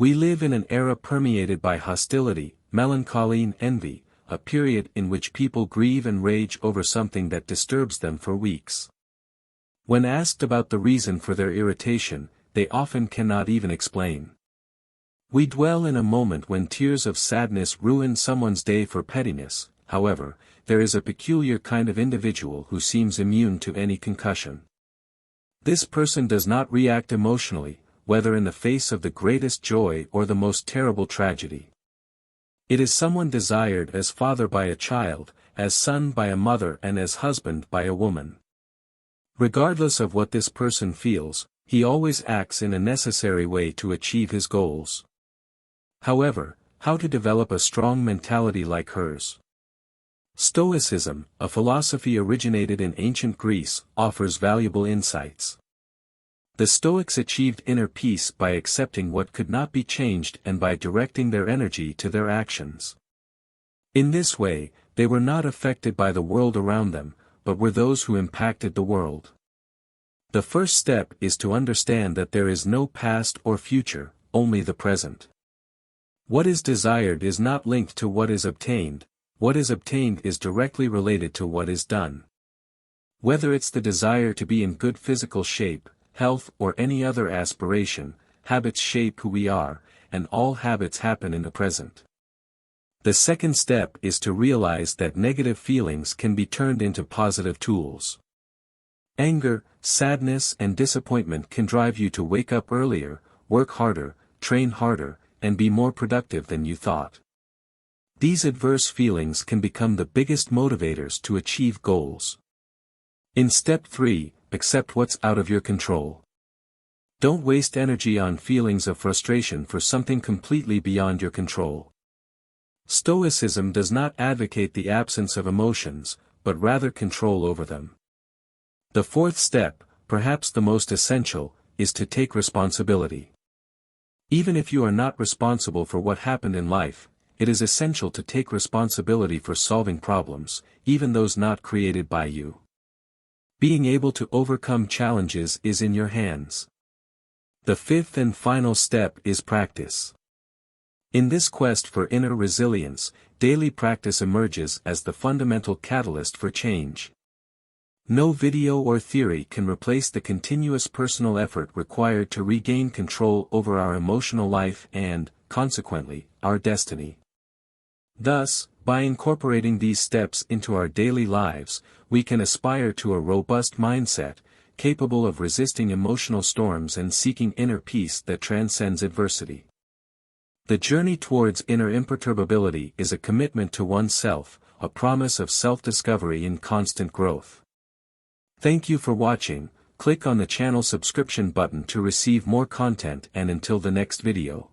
We live in an era permeated by hostility, melancholy and envy, a period in which people grieve and rage over something that disturbs them for weeks. When asked about the reason for their irritation, they often cannot even explain. We dwell in a moment when tears of sadness ruin someone's day for pettiness. However, there is a peculiar kind of individual who seems immune to any concussion. This person does not react emotionally, whether in the face of the greatest joy or the most terrible tragedy. It is someone desired as father by a child, as son by a mother and as husband by a woman. Regardless of what this person feels, he always acts in a necessary way to achieve his goals. However, how to develop a strong mentality like hers? Stoicism, a philosophy originated in ancient Greece, offers valuable insights. The Stoics achieved inner peace by accepting what could not be changed and by directing their energy to their actions. In this way, they were not affected by the world around them, but were those who impacted the world. The first step is to understand that there is no past or future, only the present. What is desired is not linked to what is obtained is directly related to what is done. Whether it's the desire to be in good physical shape, health or any other aspiration, habits shape who we are, and all habits happen in the present. The second step is to realize that negative feelings can be turned into positive tools. Anger, sadness and disappointment can drive you to wake up earlier, work harder, train harder, and be more productive than you thought. These adverse feelings can become the biggest motivators to achieve goals. In step 3, accept what's out of your control. Don't waste energy on feelings of frustration for something completely beyond your control. Stoicism does not advocate the absence of emotions, but rather control over them. The fourth step, perhaps the most essential, is to take responsibility. Even if you are not responsible for what happened in life, it is essential to take responsibility for solving problems, even those not created by you. Being able to overcome challenges is in your hands. The fifth and final step is practice. In this quest for inner resilience, daily practice emerges as the fundamental catalyst for change. No video or theory can replace the continuous personal effort required to regain control over our emotional life and, consequently, our destiny. Thus, by incorporating these steps into our daily lives, we can aspire to a robust mindset, capable of resisting emotional storms and seeking inner peace that transcends adversity. The journey towards inner imperturbability is a commitment to oneself, a promise of self-discovery and constant growth. Thank you for watching. Click on the channel subscription button to receive more content, and until the next video.